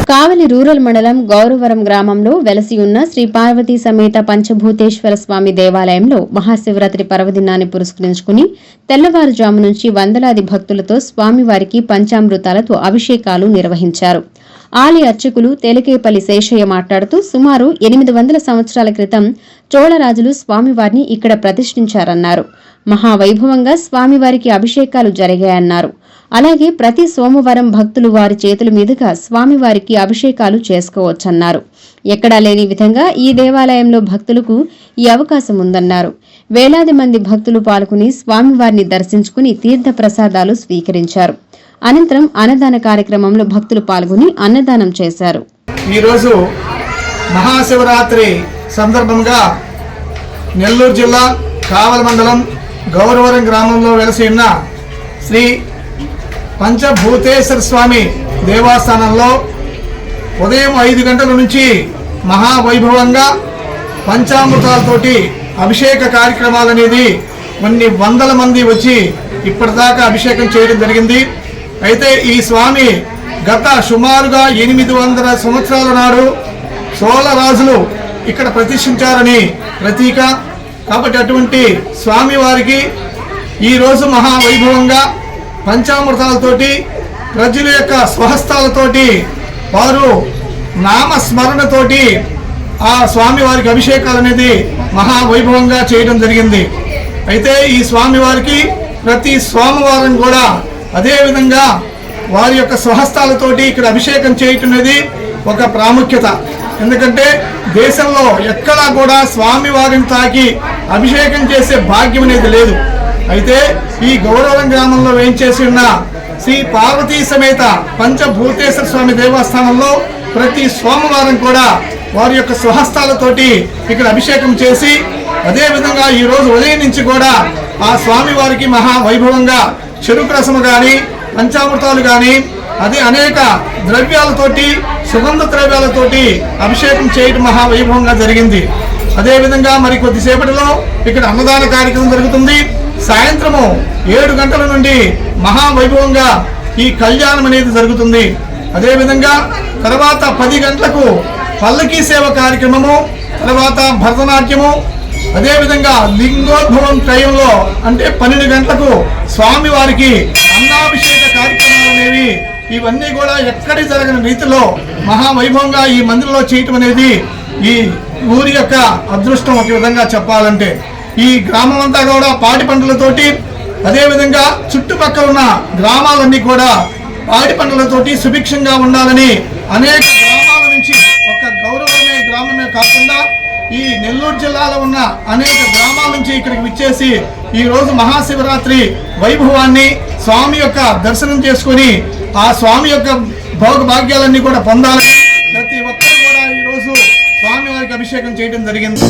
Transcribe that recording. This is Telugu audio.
కావలి రూరల్ మండలం గౌరవరం గ్రామంలో వెలసి ఉన్న శ్రీ పార్వతీ సమేత పంచభూతేశ్వర స్వామి దేవాలయంలో మహాశివరాత్రి పర్వదినాన్ని పురస్కరించుకుని తెల్లవారుజాము నుంచి వందలాది భక్తులతో స్వామివారికి పంచామృతాలతో అభిషేకాలు నిర్వహించారు. ఆలయ అర్చకులు తెలకేపల్లి శేషయ్య మాట్లాడుతూ సుమారు 800 సంవత్సరాల క్రితం చోళరాజులు స్వామివారిని ఇక్కడ ప్రతిష్ఠించారన్నారు. మహావైభవంగా స్వామివారికి అభిషేకాలు జరిగాయన్నారు. అలాగే ప్రతి సోమవారం భక్తులు వారి చేతుల మీదుగా స్వామివారికి అభిషేకాలు చేసుకోవచ్చన్నారు. ఎక్కడా లేని విధంగా ఈ దేవాలయంలో భక్తులకు ఈ అవకాశం ఉందన్నారు. వేలాది మంది భక్తులు పాల్గొని స్వామివారిని దర్శించుకుని తీర్థ ప్రసాదాలు స్వీకరించారు. అనంతరం అన్నదాన కార్యక్రమంలో భక్తులు పాల్గొని అన్నదానం చేశారు. ఈరోజు మహాశివరాత్రి సందర్భంగా నెల్లూరు జిల్లా కావలి మండలం గౌరవరం గ్రామంలో వెలసి ఉన్న శ్రీ పంచభూతేశ్వర స్వామి దేవస్థానంలో ఉదయం 5 గంటల నుంచి మహావైభవంగా పంచామృతాలతోటి అభిషేక కార్యక్రమాలు అనేది కొన్ని వందల మంది వచ్చి ఇప్పటిదాకా అభిషేకం చేయడం జరిగింది. అయితే ఈ స్వామి గత సుమారుగా 800 సంవత్సరాల నాడు చోళరాజులు ఇక్కడ ప్రతిష్ఠించారని ప్రతీక. కాబట్టి అటువంటి స్వామివారికి ఈరోజు మహావైభవంగా పంచామృతాలతోటి ప్రజల యొక్క స్వహస్తాలతోటి వారు నామస్మరణతోటి ఆ స్వామివారికి అభిషేకాలు అనేది మహావైభవంగా చేయడం జరిగింది. అయితే ఈ స్వామివారికి ప్రతి సోమవారం కూడా అదేవిధంగా వారి యొక్క స్వహస్తాలతోటి ఇక్కడ అభిషేకం చేయటం అనేది ఒక ప్రాముఖ్యత. ఎందుకంటే దేశంలో ఎక్కడా కూడా స్వామివారిని తాకి అభిషేకం చేసే భాగ్యం అనేది లేదు. అయితే ఈ గౌరవరం గ్రామంలో వేయించేసి ఉన్న శ్రీ పార్వతీ సమేత పంచభూతేశ్వర స్వామి దేవస్థానంలో ప్రతి సోమవారం కూడా వారి యొక్క స్వహస్తాలతోటి ఇక్కడ అభిషేకం చేసి అదేవిధంగా ఈరోజు ఉదయం నుంచి కూడా ఆ స్వామివారికి మహావైభవంగా చెరుకు రసము కానీ పంచామృతాలు కానీ అది అనేక ద్రవ్యాలతోటి సుగంధ ద్రవ్యాలతోటి అభిషేకం చేయడం మహావైభవంగా జరిగింది. అదేవిధంగా మరి కొద్దిసేపటిలో ఇక్కడ అన్నదాన కార్యక్రమం జరుగుతుంది. సాయంత్రము 7 గంటల నుండి మహావైభవంగా ఈ కళ్యాణం అనేది జరుగుతుంది. అదేవిధంగా తర్వాత 10 గంటలకు పల్లకీ సేవ కార్యక్రమము, తర్వాత భరతనాట్యము, అదేవిధంగా లింగోద్భవం టైంలో అంటే 12 గంటలకు స్వామివారికి అన్నాభిషేక కార్యక్రమాలు అనేవి ఇవన్నీ కూడా ఎక్కడి జరగని రీతిలో మహావైభవంగా ఈ మందిరంలో చేయటం అనేది ఈ ఊరి యొక్క అదృష్టం. ఒక విధంగా చెప్పాలంటే ఈ గ్రామం అంతా కూడా పాడి పంటలతోటి అదేవిధంగా చుట్టుపక్కల ఉన్న గ్రామాలన్నీ కూడా పాడి పంటలతోటి సుభిక్షంగా ఉండాలని అనేక గ్రామాల నుంచి ఒక గౌరవమే గ్రామమే కాకుండా ఈ నెల్లూరు జిల్లాలో ఉన్న అనేక గ్రామాల నుంచి ఇక్కడికి విచ్చేసి ఈ రోజు మహాశివరాత్రి వైభవాన్ని స్వామి యొక్క దర్శనం చేసుకుని ఆ స్వామి యొక్క భోగభాగ్యాలన్నీ కూడా పొందాలని ప్రతి ఒక్కరు కూడా ఈరోజు స్వామి వారికి అభిషేకం చేయడం జరిగింది.